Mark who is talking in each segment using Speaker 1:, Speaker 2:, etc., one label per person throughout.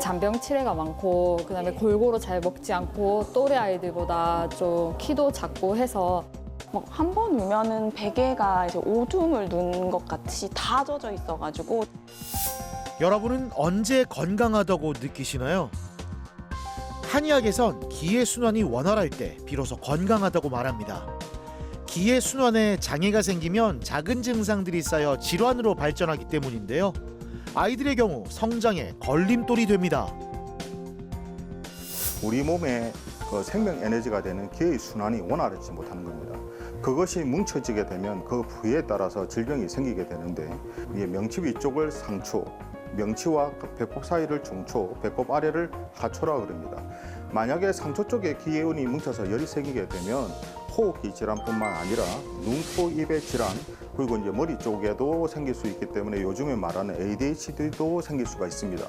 Speaker 1: 잔병 치레가 많고 그다음에 골고루 잘 먹지 않고 또래 아이들보다 좀 키도 작고 해서
Speaker 2: 한 번 울면은 베개가 이제 오줌을 누는 것 같이 다 젖어 있어가지고
Speaker 3: 여러분은 언제 건강하다고 느끼시나요? 한의학에선 기의 순환이 원활할 때 비로소 건강하다고 말합니다. 기의 순환에 장애가 생기면 작은 증상들이 쌓여 질환으로 발전하기 때문인데요. 아이들의 경우 성장에 걸림돌이 됩니다.
Speaker 4: 우리 몸의 그 생명 에너지가 되는 기의 순환이 원활하지 못하는 겁니다. 그것이 뭉쳐지게 되면 그 부위에 따라서 질병이 생기게 되는데 이게 명치 위쪽을 상초, 명치와 배꼽 사이를 중초, 배꼽 아래를 하초라 그럽니다. 만약에 상초 쪽에 기운이 뭉쳐서 열이 생기게 되면 호흡기 질환뿐만 아니라 눈, 코, 입의 질환, 그리고 이제 머리 쪽에도 생길 수 있기 때문에 요즘에 말하는 ADHD도 생길 수가 있습니다.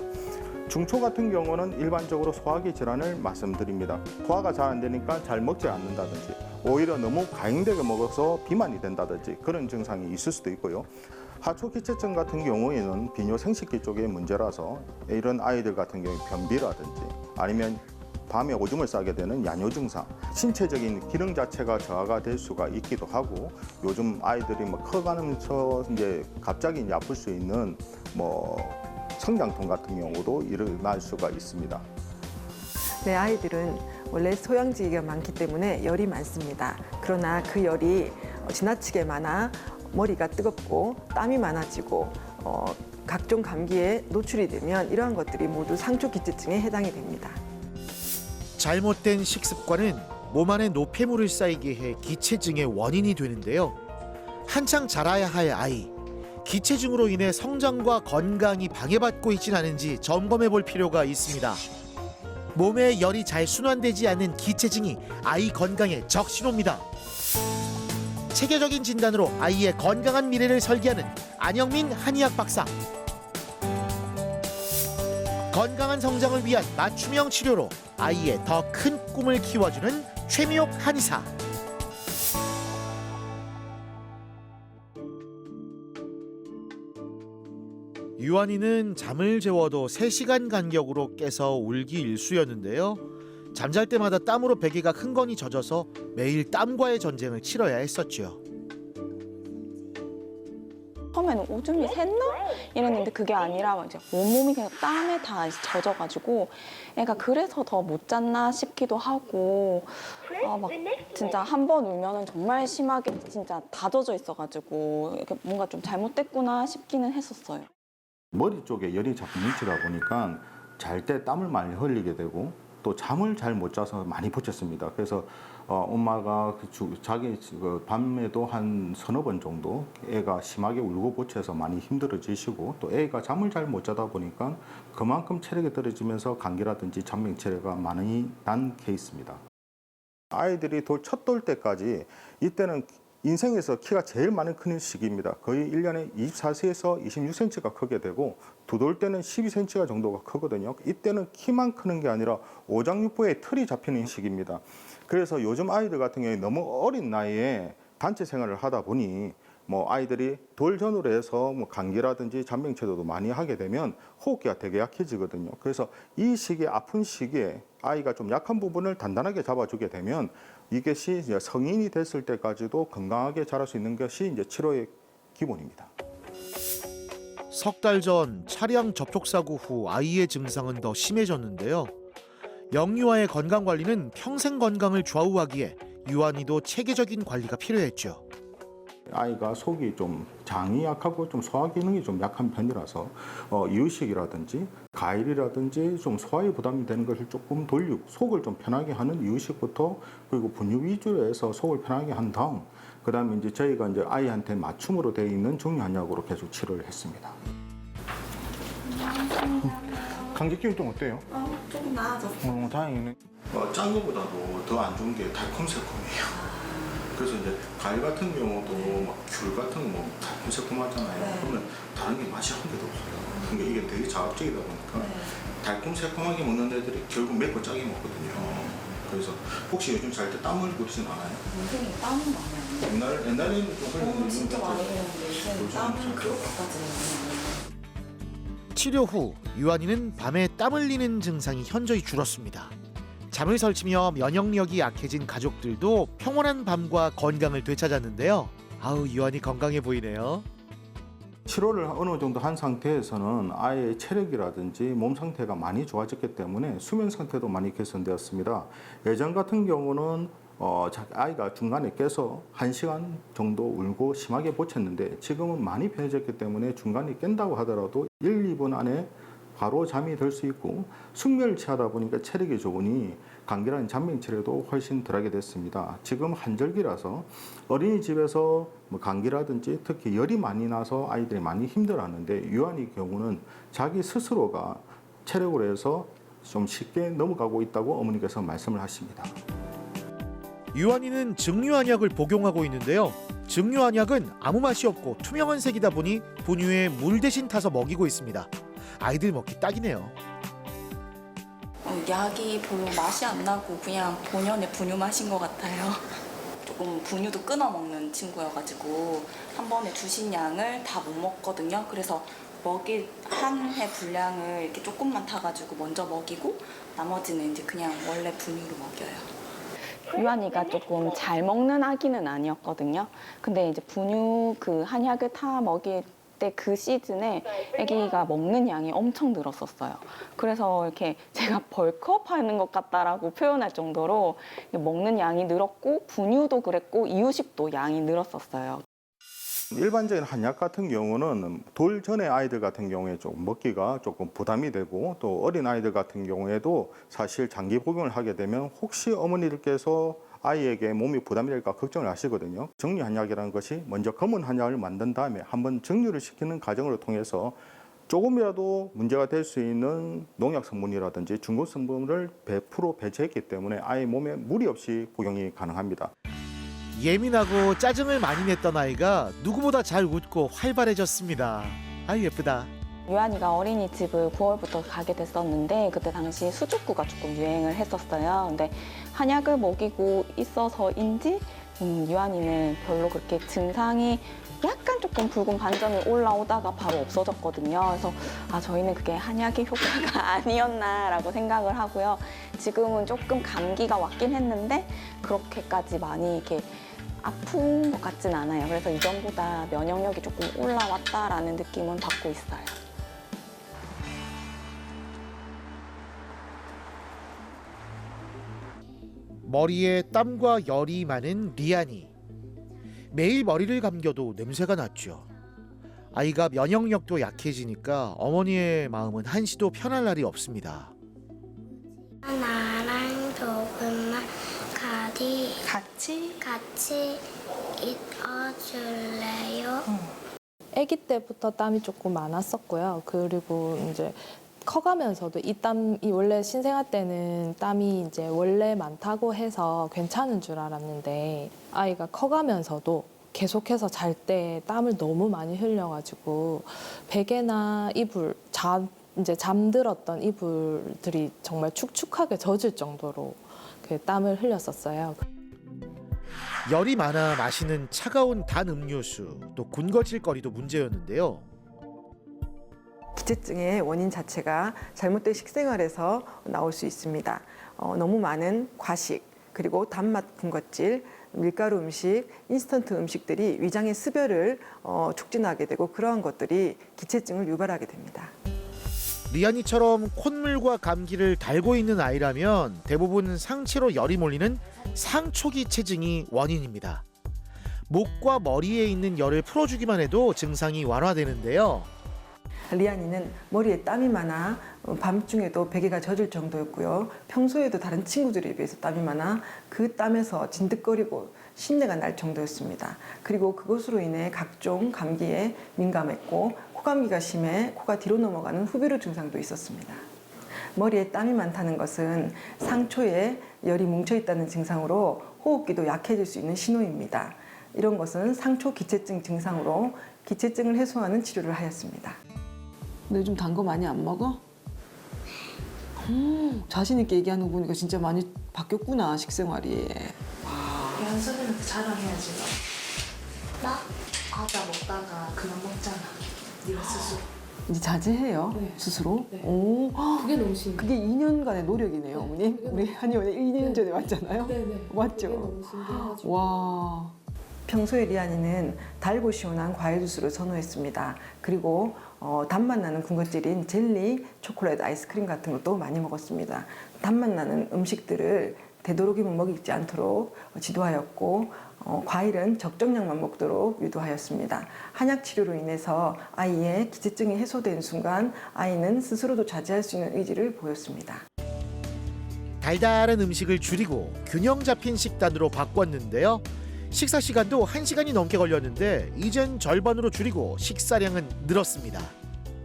Speaker 4: 중초 같은 경우는 일반적으로 소화기 질환을 말씀드립니다. 소화가 잘 안 되니까 잘 먹지 않는다든지 오히려 너무 과잉되게 먹어서 비만이 된다든지 그런 증상이 있을 수도 있고요. 하초기체증 같은 경우에는 비뇨 생식기 쪽의 문제라서 이런 아이들 같은 경우에 변비라든지 아니면 밤에 오줌을 싸게 되는 야뇨 증상, 신체적인 기능 자체가 저하가 될 수가 있기도 하고 요즘 아이들이 커가면서 이제 갑자기 이제 아플 수 있는 성장통 같은 경우도 일어날 수가 있습니다.
Speaker 5: 내 아이들은 원래 소양지기가 많기 때문에 열이 많습니다. 그러나 그 열이 지나치게 많아 머리가 뜨겁고 땀이 많아지고 각종 감기에 노출이 되면 이러한 것들이 모두 상초기체증에 해당이 됩니다.
Speaker 3: 잘못된 식습관은 몸 안에 노폐물을 쌓이게 해 기체증의 원인이 되는데요. 한창 자라야 할 아이, 기체증으로 인해 성장과 건강이 방해받고 있진 않은지 점검해 볼 필요가 있습니다. 몸에 열이 잘 순환되지 않는 기체증이 아이 건강에 적신호입니다. 체계적인 진단으로 아이의 건강한 미래를 설계하는 안영민 한의학 박사. 건강한 성장을 위한 맞춤형 치료로 아이의 더 큰 꿈을 키워주는 최미옥 한의사. 유한이는 잠을 재워도 3시간 간격으로 깨서 울기 일쑤였는데요. 잠잘 때마다 땀으로 베개가 흥건히 젖어서 매일 땀과의 전쟁을 치러야 했었죠.
Speaker 2: 처음에는 오줌이 샜나? 이랬는데 그게 아니라 이제 온몸이 그냥 땀에 다 젖어가지고 애가 그래서 더 못 잤나 싶기도 하고 막 진짜 한 번 울면은 정말 심하게 진짜 다 젖어 있어가지고 이렇게 뭔가 좀 잘못됐구나 싶기는 했었어요.
Speaker 4: 머리 쪽에 열이 자꾸 뭉치다 보니까 잘 때 땀을 많이 흘리게 되고 또 잠을 잘 못 자서 많이 버텼습니다. 그래서 엄마가 자기 밤에도 한 서너 번 정도 애가 심하게 울고 버텨서 많이 힘들어지시고 또 애가 잠을 잘 못 자다 보니까 그만큼 체력이 떨어지면서 감기라든지 잔병 치레가 많이 난 케이스입니다. 아이들이 첫 돌 때까지 이때는 인생에서 키가 제일 많이 크는 시기입니다. 거의 1년에 24cm에서 26cm가 크게 되고 두 돌 때는 12cm 정도가 크거든요. 이때는 키만 크는 게 아니라 오장육부에 틀이 잡히는 시기입니다. 그래서 요즘 아이들 같은 경우에 너무 어린 나이에 단체 생활을 하다 보니 아이들이 돌 전후로 해서 감기라든지 잔병치레도 많이 하게 되면 호흡기가 되게 약해지거든요. 그래서 이 시기에 아픈 시기에 아이가 좀 약한 부분을 단단하게 잡아주게 되면 이것이 이제 성인이 됐을 때까지도 건강하게 자랄 수 있는 것이 이제 치료의 기본입니다.
Speaker 3: 석 달 전 차량 접촉 사고 후 아이의 증상은 더 심해졌는데요. 영유아의 건강 관리는 평생 건강을 좌우하기에 유한이도 체계적인 관리가 필요했죠.
Speaker 4: 아이가 속이 좀 장이 약하고 좀 소화 기능이 좀 약한 편이라서 이유식이라든지 과일이라든지 좀 소화에 부담이 되는 것을 조금 돌리고 속을 좀 편하게 하는 이유식부터 그리고 분유 위주로 해서 속을 편하게 한 다음 그다음에 이제 저희가 이제 아이한테 맞춤으로 되어 있는 중요한약으로 계속 치료를 했습니다. 감기 기운 좀 어때요?
Speaker 5: 조금 나아졌어요.
Speaker 4: 다행이네. 짠 거보다도 더 안 좋은 게 달콤새콤해요. 그래서 이제 과일 같은 경우도 귤 같은 거 달콤새콤하잖아요. 그러면 다른 게 맛이 한 개도 없어요. 그러니까 이게 되게 자극적이다 보니까 달콤새콤하게 먹는 애들이 결국 맵고 짜게 먹거든요. 그래서 혹시 요즘 잘 때 땀 흘리고 그러진 않아요?
Speaker 6: 선생님 땀은 많이 안 나요.
Speaker 4: 옛날에는 좀 흘리는
Speaker 6: 진짜 많이 흘렸는데 요즘 땀은
Speaker 4: 잘
Speaker 6: 그렇게까지는 안 나요.
Speaker 3: 치료 후 유한이는 밤에 땀 흘리는 증상이 현저히 줄었습니다. 잠을 설치며 면역력이 약해진 가족들도 평온한 밤과 건강을 되찾았는데요. 아우, 유한이 건강해 보이네요.
Speaker 4: 치료를 어느 정도 한 상태에서는 아이의 체력이라든지 몸 상태가 많이 좋아졌기 때문에 수면 상태도 많이 개선되었습니다. 예전 같은 경우는 아이가 중간에 깨서 1시간 정도 울고 심하게 보챘는데 지금은 많이 편해졌기 때문에 중간에 깬다고 하더라도 1, 2분 안에 바로 잠이 들 수 있고 숙면을 취하다 보니까 체력이 좋으니 감기라는 잔병 치료도 훨씬 덜하게 됐습니다. 지금 한절기라서 어린이집에서 감기라든지 특히 열이 많이 나서 아이들이 많이 힘들어하는데 유한이 경우는 자기 스스로가 체력으로 해서 좀 쉽게 넘어가고 있다고 어머니께서 말씀을 하십니다.
Speaker 3: 유한이는 증류한약을 복용하고 있는데요. 증류한약은 아무 맛이 없고 투명한 색이다 보니 분유에 물 대신 타서 먹이고 있습니다. 아이들 먹기 딱이네요.
Speaker 2: 약이 별로 맛이 안 나고 그냥 본연의 분유 맛인 것 같아요. 조금 분유도 끊어 먹는 친구여가지고 한 번에 주신 양을 다 못 먹거든요. 그래서 먹일 한 해 분량을 이렇게 조금만 타가지고 먼저 먹이고 나머지는 이제 그냥 원래 분유로 먹여요. 유한이가 조금 잘 먹는 아기는 아니었거든요. 근데 이제 분유 그 한약을 타 먹일 때 그 시즌에 아기가 먹는 양이 엄청 늘었었어요. 그래서 이렇게 제가 벌크업 하는 것 같다라고 표현할 정도로 먹는 양이 늘었고 분유도 그랬고 이유식도 양이 늘었었어요.
Speaker 4: 일반적인 한약 같은 경우는 돌 전에 아이들 같은 경우에 좀 먹기가 조금 부담이 되고 또 어린 아이들 같은 경우에도 사실 장기 복용을 하게 되면 혹시 어머니들께서 아이에게 몸이 부담이 될까 걱정을 하시거든요. 정류 한약이라는 것이 먼저 검은 한약을 만든 다음에 한번 정류를 시키는 과정을 통해서 조금이라도 문제가 될 수 있는 농약 성분이라든지 중국 성분을 100% 배제했기 때문에 아이 몸에 무리 없이 복용이 가능합니다.
Speaker 3: 예민하고 짜증을 많이 냈던 아이가 누구보다 잘 웃고 활발해졌습니다. 아유, 예쁘다.
Speaker 2: 유한이가 어린이집을 9월부터 가게 됐었는데 그때 당시 수족구가 조금 유행을 했었어요. 근데 한약을 먹이고 있어서인지 유한이는 별로 그렇게 증상이 약간 조금 붉은 반점이 올라오다가 바로 없어졌거든요. 그래서 저희는 그게 한약의 효과가 아니었나라고 생각을 하고요. 지금은 조금 감기가 왔긴 했는데 그렇게까지 많이 이렇게 아픈 것 같진 않아요. 그래서 이전보다 면역력이 조금 올라왔다라는 느낌은 받고 있어요.
Speaker 3: 머리에 땀과 열이 많은 리안이. 매일 머리를 감겨도 냄새가 났죠. 아이가 면역력도 약해지니까 어머니의 마음은 한시도 편할 날이 없습니다.
Speaker 7: 나랑 조금만 같이 있어줄래요?
Speaker 8: 아기 때부터 땀이 조금 많았었고요. 그리고 이제 커가면서도 이 땀이 원래 신생아 때는 땀이 이제 원래 많다고 해서 괜찮은 줄 알았는데 아이가 커가면서도 계속해서 잘 때 땀을 너무 많이 흘려가지고 베개나 이불, 이제 잠들었던 이불들이 정말 축축하게 젖을 정도로 그 땀을 흘렸었어요.
Speaker 3: 열이 많아 마시는 차가운 단 음료수, 또 군것질거리도 문제였는데요.
Speaker 5: 기체증의 원인 자체가 잘못된 식생활에서 나올 수 있습니다. 너무 많은 과식, 그리고 단맛 군것질, 밀가루 음식, 인스턴트 음식들이 위장의 습열을 촉진하게 되고 그러한 것들이 기체증을 유발하게 됩니다.
Speaker 3: 리안이처럼 콧물과 감기를 달고 있는 아이라면 대부분 상체로 열이 몰리는 상초기체증이 원인입니다. 목과 머리에 있는 열을 풀어주기만 해도 증상이 완화되는데요.
Speaker 5: 리안이는 머리에 땀이 많아 밤중에도 베개가 젖을 정도였고요. 평소에도 다른 친구들에 비해서 땀이 많아 그 땀에서 진득거리고 신내가 날 정도였습니다. 그리고 그것으로 인해 각종 감기에 민감했고 코감기가 심해 코가 뒤로 넘어가는 후비루 증상도 있었습니다. 머리에 땀이 많다는 것은 상초에 열이 뭉쳐있다는 증상으로 호흡기도 약해질 수 있는 신호입니다. 이런 것은 상초 기체증 증상으로 기체증을 해소하는 치료를 하였습니다.
Speaker 9: 너 요즘 단 거 많이 안 먹어? 자신 있게 얘기하는 거 보니까 진짜 많이 바뀌었구나, 식생활이.
Speaker 10: 연습이한테 자랑해야지.
Speaker 7: 뭐?
Speaker 10: 과자 먹다가 그만 먹잖아. 네가 스스로.
Speaker 9: 이제 자제해요
Speaker 8: 네.
Speaker 9: 스스로.
Speaker 8: 네.
Speaker 9: 오,
Speaker 8: 그게 너무 신기해요.
Speaker 9: 그게 2년간의 노력이네요, 어머님. 우리 한이 오늘 2년 전에 왔잖아요.
Speaker 8: 네네.
Speaker 9: 맞죠?
Speaker 8: 그게 너무 신기해가지고.
Speaker 9: 와.
Speaker 5: 평소에 리안이는 달고 시원한 과일 주스를 선호했습니다. 그리고 단맛 나는 군것질인 젤리, 초콜릿, 아이스크림 같은 것도 많이 먹었습니다. 단맛 나는 음식들을 되도록이면 먹이지 않도록 지도하였고 과일은 적정량만 먹도록 유도하였습니다. 한약 치료로 인해서 아이의 기체증이 해소된 순간 아이는 스스로도 자제할 수 있는 의지를 보였습니다.
Speaker 3: 달달한 음식을 줄이고 균형 잡힌 식단으로 바꿨는데요. 식사 시간도 1시간이 넘게 걸렸는데 이젠 절반으로 줄이고 식사량은 늘었습니다.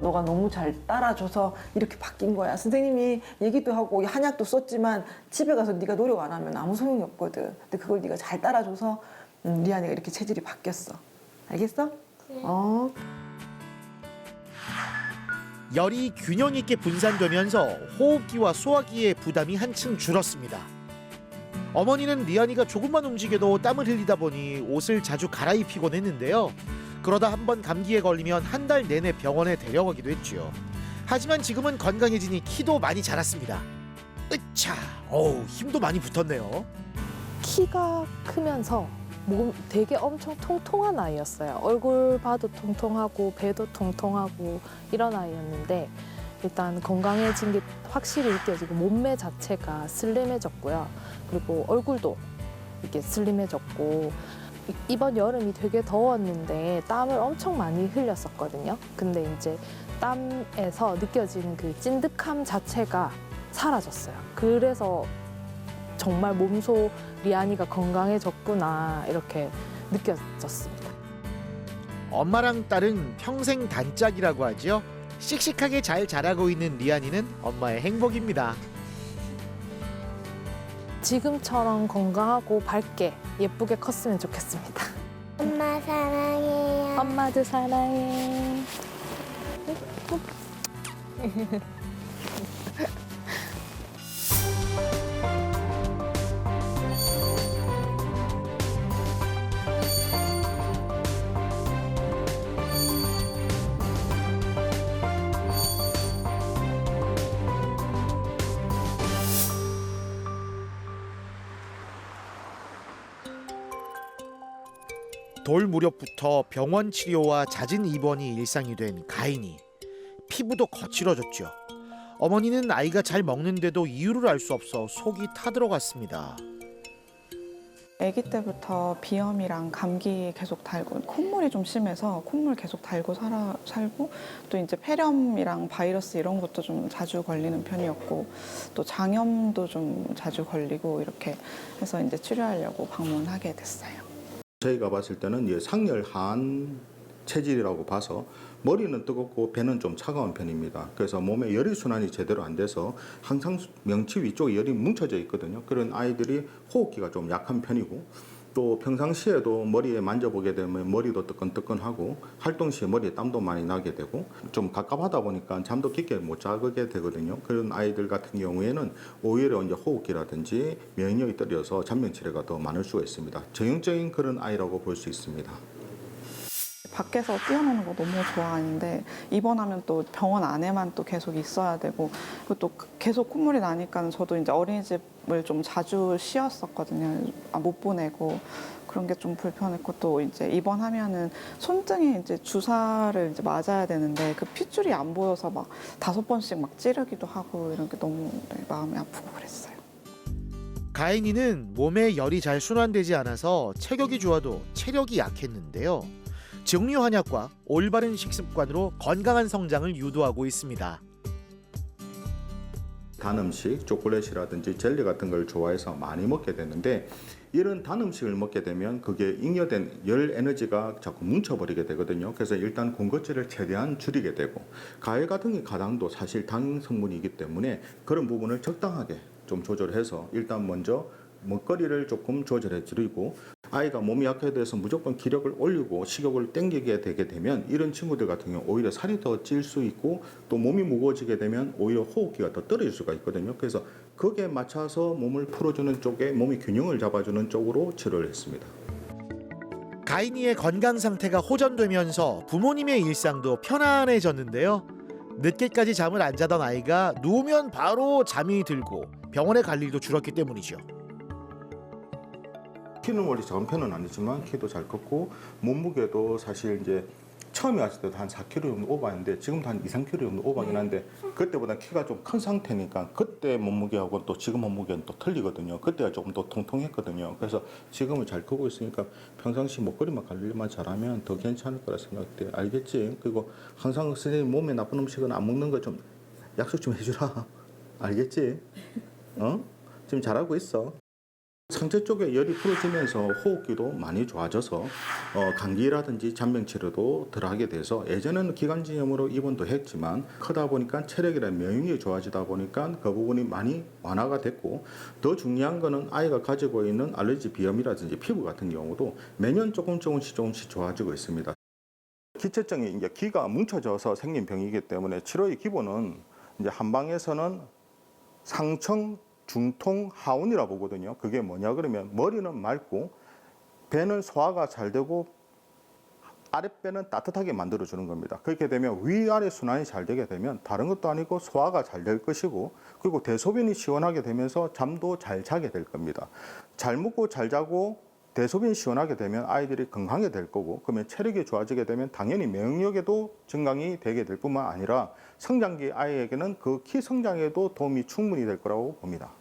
Speaker 5: 너가 너무 잘 따라줘서 이렇게 바뀐 거야. 선생님이 얘기도 하고 한약도 썼지만 집에 가서 네가 노력 안 하면 아무 소용이 없거든. 근데 그걸 네가 잘 따라줘서 리안이가 이렇게 체질이 바뀌었어. 알겠어?
Speaker 3: 열이 균형 있게 분산되면서 호흡기와 소화기의 부담이 한층 줄었습니다. 어머니는 리안이가 조금만 움직여도 땀을 흘리다 보니 옷을 자주 갈아입히곤 했는데요. 그러다 한번 감기에 걸리면 한 달 내내 병원에 데려가기도 했죠. 하지만 지금은 건강해지니 키도 많이 자랐습니다. 으차, 힘도 많이 붙었네요.
Speaker 8: 키가 크면서 몸 되게 엄청 통통한 아이였어요. 얼굴 봐도 통통하고 배도 통통하고 이런 아이였는데 일단 건강해진 게 확실히 느껴지고 몸매 자체가 슬림해졌고요. 그리고 얼굴도 이렇게 슬림해졌고 이번 여름이 되게 더웠는데 땀을 엄청 많이 흘렸었거든요. 근데 이제 땀에서 느껴지는 그 찐득함 자체가 사라졌어요. 그래서 정말 몸소 리안이가 건강해졌구나 이렇게 느껴졌습니다.
Speaker 3: 엄마랑 딸은 평생 단짝이라고 하죠. 씩씩하게 잘 자라고 있는 리안이는 엄마의 행복입니다.
Speaker 8: 지금처럼 건강하고 밝게 예쁘게 컸으면 좋겠습니다.
Speaker 7: 엄마 사랑해요.
Speaker 8: 엄마도 사랑해.
Speaker 3: 돌 무렵부터 병원 치료와 잦은 입원이 일상이 된 가인이 피부도 거칠어졌죠. 어머니는 아이가 잘 먹는데도 이유를 알 수 없어 속이 타들어갔습니다.
Speaker 2: 아기 때부터 비염이랑 감기 계속 달고 콧물이 좀 심해서 콧물 계속 달고 살고 또 이제 폐렴이랑 바이러스 이런 것도 좀 자주 걸리는 편이었고 또 장염도 좀 자주 걸리고 이렇게 해서 이제 치료하려고 방문하게 됐어요.
Speaker 4: 저희가 봤을 때는 상열한 체질이라고 봐서 머리는 뜨겁고 배는 좀 차가운 편입니다. 그래서 몸에 열이 순환이 제대로 안 돼서 항상 명치 위쪽에 열이 뭉쳐져 있거든요. 그런 아이들이 호흡기가 좀 약한 편이고 또 평상시에도 머리에 만져보게 되면 머리도 뜨끈뜨끈하고 활동 시에 머리에 땀도 많이 나게 되고 좀 갑갑하다 보니까 잠도 깊게 못 자게 되거든요. 그런 아이들 같은 경우에는 오히려 이제 호흡기라든지 면역력이 떨어져서 잔병 치레가 더 많을 수가 있습니다. 전형적인 그런 아이라고 볼 수 있습니다.
Speaker 2: 밖에서 뛰어노는 거 너무 좋아하는데 입원하면 또 병원 안에만 또 계속 있어야 되고 그리고 또 계속 콧물이 나니까 저도 이제 어린이집을 좀 자주 쉬었었거든요. 못 보내고 그런 게 좀 불편했고 또 이제 입원하면은 손등에 이제 주사를 이제 맞아야 되는데 그 핏줄이 안 보여서 막 5번씩 막 찌르기도 하고 이런 게 너무 마음이 아프고 그랬어요.
Speaker 3: 가인이는 몸에 열이 잘 순환되지 않아서 체격이 좋아도 체력이 약했는데요. 정류한약과 올바른 식습관으로 건강한 성장을 유도하고 있습니다.
Speaker 4: 단 음식, 초콜릿이라든지 젤리 같은 걸 좋아해서 많이 먹게 되는데 이런 단 음식을 먹게 되면 그게 잉여된 열 에너지가 자꾸 뭉쳐버리게 되거든요. 그래서 일단 군것질을 최대한 줄이게 되고 과일 같은 게 가당도 사실 당 성분이기 때문에 그런 부분을 적당하게 좀 조절해서 일단 먼저 먹거리를 조금 조절해 드리고 아이가 몸이 약하게 돼서 무조건 기력을 올리고 식욕을 땡기게 되게 되면 이런 친구들 같은 경우 오히려 살이 더 찔 수 있고 또 몸이 무거워지게 되면 오히려 호흡기가 더 떨어질 수가 있거든요. 그래서 거기에 맞춰서 몸을 풀어주는 쪽에 몸이 균형을 잡아주는 쪽으로 치료를 했습니다.
Speaker 3: 가인이의 건강 상태가 호전되면서 부모님의 일상도 편안해졌는데요. 늦게까지 잠을 안 자던 아이가 누우면 바로 잠이 들고 병원에 갈 일도 줄었기 때문이죠.
Speaker 4: 키는 원래 작은 편은 아니지만 키도 잘 컸고 몸무게도 사실 이제 처음에 왔을 때도 한 4kg 정도 오버했는데 지금도 한 2, 3kg 정도 오버긴 한데 그때보다 키가 좀 큰 상태니까 그때 몸무게하고 또 지금 몸무게는 또 틀리거든요. 그때가 조금 더 통통했거든요. 그래서 지금은 잘 크고 있으니까 평상시 먹거리만 관리만 잘하면 더 괜찮을 거라 생각돼. 알겠지? 그리고 항상 선생님 몸에 나쁜 음식은 안 먹는 거 좀 약속 좀 해주라. 알겠지? 지금 잘하고 있어. 상체 쪽에 열이 풀어지면서 호흡기도 많이 좋아져서 감기라든지 잔병 치료도 덜하게 돼서 예전에는 기관지염으로 입원도 했지만 크다 보니까 체력이나 면역력이 좋아지다 보니까 그 부분이 많이 완화가 됐고 더 중요한 거는 아이가 가지고 있는 알레르기 비염이라든지 피부 같은 경우도 매년 조금씩 좋아지고 있습니다. 기체증이 이제 기가 뭉쳐져서 생긴 병이기 때문에 치료의 기본은 이제 한방에서는 상청 중통 하운이라 보거든요. 그게 뭐냐 그러면 머리는 맑고 배는 소화가 잘 되고 아랫배는 따뜻하게 만들어주는 겁니다. 그렇게 되면 위아래 순환이 잘 되게 되면 다른 것도 아니고 소화가 잘 될 것이고 그리고 대소변이 시원하게 되면서 잠도 잘 자게 될 겁니다. 잘 먹고 잘 자고 대소변이 시원하게 되면 아이들이 건강하게 될 거고 그러면 체력이 좋아지게 되면 당연히 면역력에도 증강이 되게 될 뿐만 아니라 성장기 아이에게는 그 키 성장에도 도움이 충분히 될 거라고 봅니다.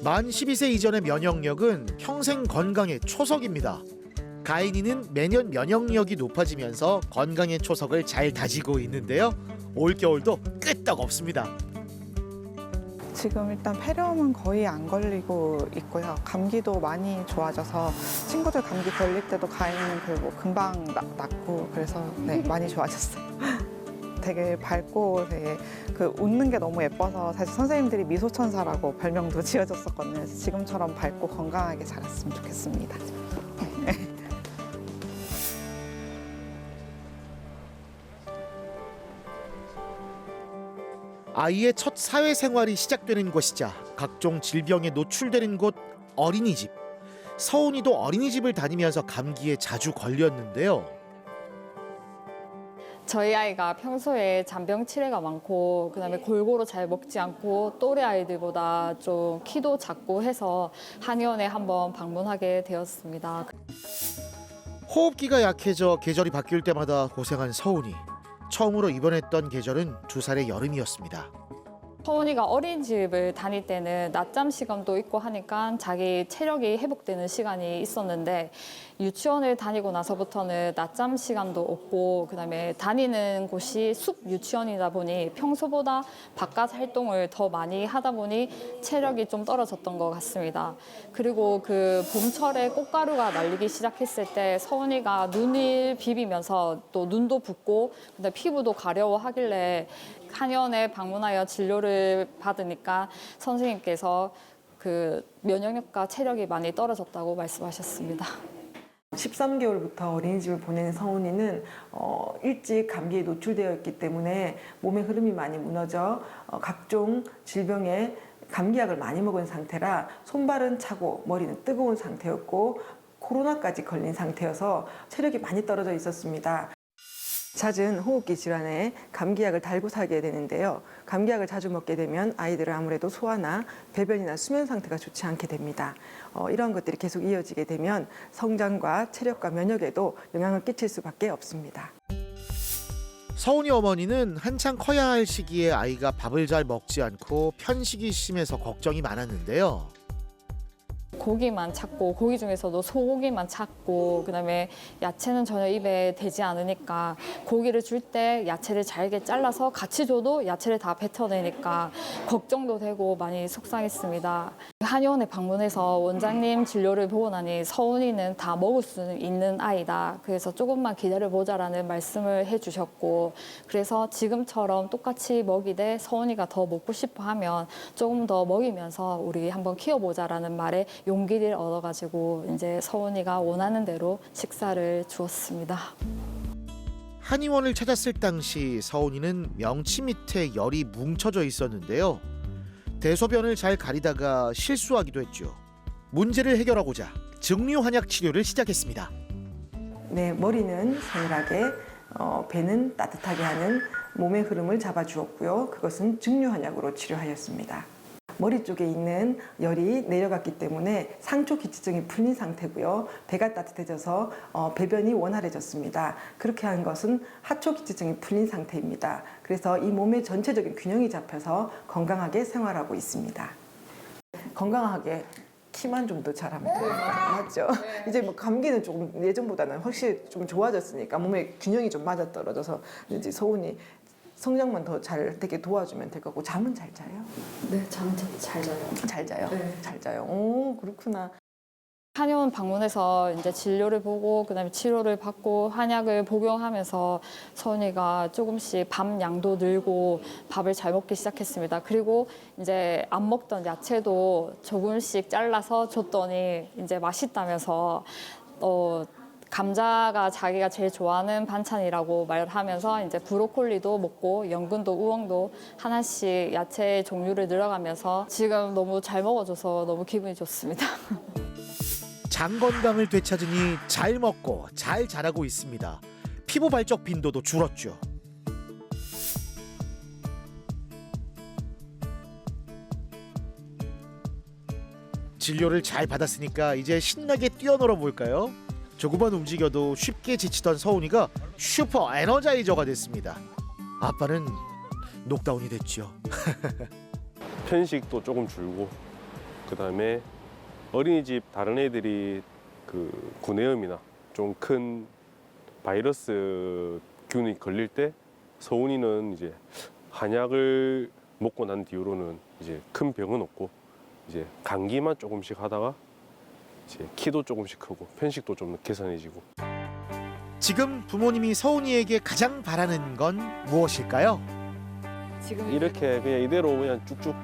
Speaker 3: 만 12세 이전의 면역력은 평생 건강의 초석입니다. 가인이는 매년 면역력이 높아지면서 건강의 초석을 잘 다지고 있는데요. 올겨울도 끄떡없습니다.
Speaker 11: 지금 일단 폐렴은 거의 안 걸리고 있고요. 감기도 많이 좋아져서 친구들 감기 걸릴 때도 가인은 그리고 금방 낫고 그래서 네, 많이 좋아졌어요. 되게 밝고 되게 그 웃는 게 너무 예뻐서 사실 선생님들이 미소천사라고 별명도 지어줬었거든요. 그래서 지금처럼 밝고 건강하게 자랐으면 좋겠습니다.
Speaker 3: 아이의 첫 사회생활이 시작되는 곳이자 각종 질병에 노출되는 곳 어린이집. 서운이도 어린이집을 다니면서 감기에 자주 걸렸는데요.
Speaker 1: 저희 아이가 평소에 잔병 치레가 많고 그다음에 골고루 잘 먹지 않고 또래 아이들보다 좀 키도 작고 해서 한의원에 한번 방문하게 되었습니다.
Speaker 3: 호흡기가 약해져 계절이 바뀔 때마다 고생한 서운이. 처음으로 입원했던 계절은 2살의 여름이었습니다.
Speaker 1: 서운이가 어린이집을 다닐 때는 낮잠 시간도 있고 하니까 자기 체력이 회복되는 시간이 있었는데 유치원을 다니고 나서부터는 낮잠 시간도 없고 그다음에 다니는 곳이 숲 유치원이다 보니 평소보다 바깥 활동을 더 많이 하다 보니 체력이 좀 떨어졌던 것 같습니다. 그리고 그 봄철에 꽃가루가 날리기 시작했을 때 서운이가 눈을 비비면서 또 눈도 붓고 그다음에 피부도 가려워하길래 한의원에 방문하여 진료를 받으니까 선생님께서 그 면역력과 체력이 많이 떨어졌다고 말씀하셨습니다.
Speaker 5: 13개월부터 어린이집을 보낸 서운이는 일찍 감기에 노출되어 있기 때문에 몸의 흐름이 많이 무너져 각종 질병에 감기약을 많이 먹은 상태라 손발은 차고 머리는 뜨거운 상태였고 코로나까지 걸린 상태여서 체력이 많이 떨어져 있었습니다. 잦은 호흡기 질환에 감기약을 달고 살게 되는데요. 감기약을 자주 먹게 되면 아이들은 아무래도 소화나 배변이나 수면 상태가 좋지 않게 됩니다. 이러한 것들이 계속 이어지게 되면 성장과 체력과 면역에도 영향을 끼칠 수밖에 없습니다.
Speaker 3: 서운이 어머니는 한창 커야 할 시기에 아이가 밥을 잘 먹지 않고 편식이 심해서 걱정이 많았는데요.
Speaker 1: 고기만 찾고 고기 중에서도 소고기만 찾고 그다음에 야채는 전혀 입에 대지 않으니까 고기를 줄 때 야채를 잘게 잘라서 같이 줘도 야채를 다 뱉어내니까 걱정도 되고 많이 속상했습니다. 한의원에 방문해서 원장님 진료를 보고 나니 서운이는 다 먹을 수 있는 아이다. 그래서 조금만 기다려보자라는 말씀을 해주셨고 그래서 지금처럼 똑같이 먹이되 서운이가 더 먹고 싶어 하면 조금 더 먹이면서 우리 한번 키워보자라는 말에 용기를 얻어가지고 이제 서운이가 원하는 대로 식사를 주었습니다.
Speaker 3: 한의원을 찾았을 당시 서운이는 명치 밑에 열이 뭉쳐져 있었는데요. 대소변을 잘 가리다가 실수하기도 했죠. 문제를 해결하고자 증류한약 치료를 시작했습니다.
Speaker 5: 네, 머리는 서늘하게, 배는 따뜻하게 하는 몸의 흐름을 잡아주었고요. 그것은 증류한약으로 치료하였습니다. 머리 쪽에 있는 열이 내려갔기 때문에 상초 기치증이 풀린 상태고요. 배가 따뜻해져서 배변이 원활해졌습니다. 그렇게 한 것은 하초 기치증이 풀린 상태입니다. 그래서 이 몸의 전체적인 균형이 잡혀서 건강하게 생활하고 있습니다. 건강하게 키만 좀 더 자랍니다. 맞죠? 이제 뭐 감기는 조금 예전보다는 확실히 좀 좋아졌으니까 몸의 균형이 좀 맞아떨어져서 이제 서훈이 성장만 더 잘 되게 도와주면 될 거고. 잠은 잘 자요?
Speaker 1: 네, 잠 잘 자요.
Speaker 5: 잘 자요?
Speaker 1: 네.
Speaker 5: 잘 자요. 오, 그렇구나.
Speaker 1: 한의원 방문해서 이제 진료를 보고 그다음에 치료를 받고 한약을 복용하면서 서은이가 조금씩 밥 양도 늘고 밥을 잘 먹기 시작했습니다. 그리고 이제 안 먹던 야채도 조금씩 잘라서 줬더니 이제 맛있다면서 감자가 자기가 제일 좋아하는 반찬이라고 말을 하면서 이제 브로콜리도 먹고 연근도 우엉도 하나씩 야채 종류를 늘어가면서 지금 너무 잘 먹어줘서 너무 기분이 좋습니다.
Speaker 3: 장 건강을 되찾으니 잘 먹고 잘 자라고 있습니다. 피부 발적 빈도도 줄었죠. 진료를 잘 받았으니까 이제 신나게 뛰어놀아 볼까요? 조금만 움직여도 쉽게 지치던 서훈이가 슈퍼 에너자이저가 됐습니다. 아빠는 녹다운이 됐죠.
Speaker 12: 편식도 조금 줄고, 그다음에 어린이집 다른 애들이 그 구내염이나 좀 큰 바이러스 균이 걸릴 때 서훈이는 이제 한약을 먹고 난 뒤로는 이제 큰 병은 없고 이제 감기만 조금씩 하다가 이제 키도 조금씩 크고 편식도 좀 개선해지고.
Speaker 3: 지금 부모님이 서훈이에게 가장 바라는 건 무엇일까요?
Speaker 1: 지금
Speaker 12: 이렇게 그냥 이대로 그냥 쭉쭉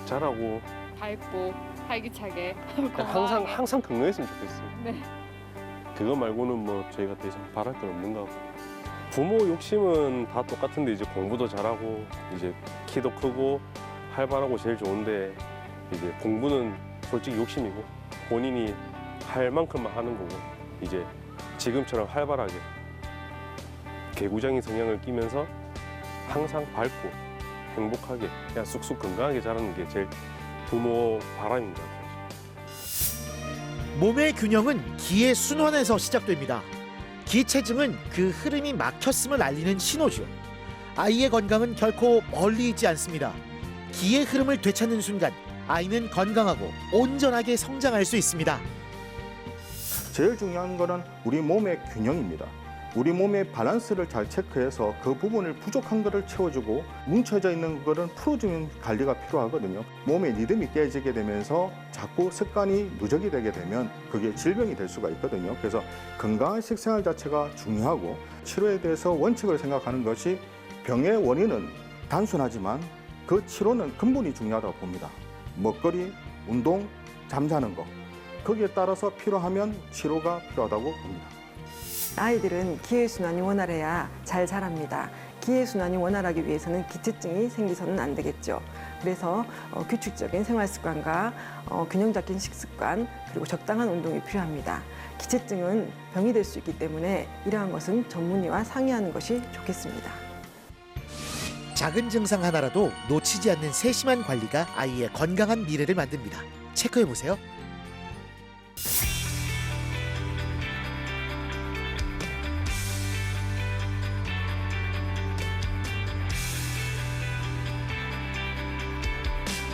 Speaker 12: 자라고
Speaker 1: 밝고 활기차게
Speaker 12: 항상 건강했으면 좋겠어요.
Speaker 1: 네.
Speaker 12: 그거 말고는 뭐 저희가 더 이상 바랄 건 없는 것 같고. 부모 욕심은 다 똑같은데 이제 공부도 잘하고 이제 키도 크고 활발하고 제일 좋은데 이제 공부는 솔직히 욕심이고 본인이 할 만큼만 하는 거고 이제 지금처럼 활발하게 개구장이 성향을 끼면서 항상 밝고 행복하게 그냥 쑥쑥 건강하게 자라는 게 제일 부모 바람인 것 같아요.
Speaker 3: 몸의 균형은 기의 순환에서 시작됩니다. 기체증은 그 흐름이 막혔음을 알리는 신호죠. 아이의 건강은 결코 멀리 있지 않습니다. 기의 흐름을 되찾는 순간 아이는 건강하고 온전하게 성장할 수 있습니다.
Speaker 4: 제일 중요한 거는 우리 몸의 균형입니다. 우리 몸의 밸런스를 잘 체크해서 그 부분을 부족한 거를 채워주고 뭉쳐져 있는 거는 풀어주는 관리가 필요하거든요. 몸의 리듬이 깨지게 되면서 자꾸 습관이 누적이 되게 되면 그게 질병이 될 수가 있거든요. 그래서 건강한 식생활 자체가 중요하고 치료에 대해서 원칙을 생각하는 것이 병의 원인은 단순하지만 그 치료는 근본이 중요하다고 봅니다. 먹거리, 운동, 잠자는 거 거기에 따라서 필요하면 치료가 필요하다고 봅니다.
Speaker 5: 아이들은 기혈순환이 원활해야 잘 자랍니다. 기혈순환이 원활하기 위해서는 기체증이 생기서는 안 되겠죠. 그래서 규칙적인 생활습관과 균형 잡힌 식습관 그리고 적당한 운동이 필요합니다. 기체증은 병이 될 수 있기 때문에 이러한 것은 전문의와 상의하는 것이 좋겠습니다.
Speaker 3: 작은 증상 하나라도 놓치지 않는 세심한 관리가 아이의 건강한 미래를 만듭니다. 체크해보세요.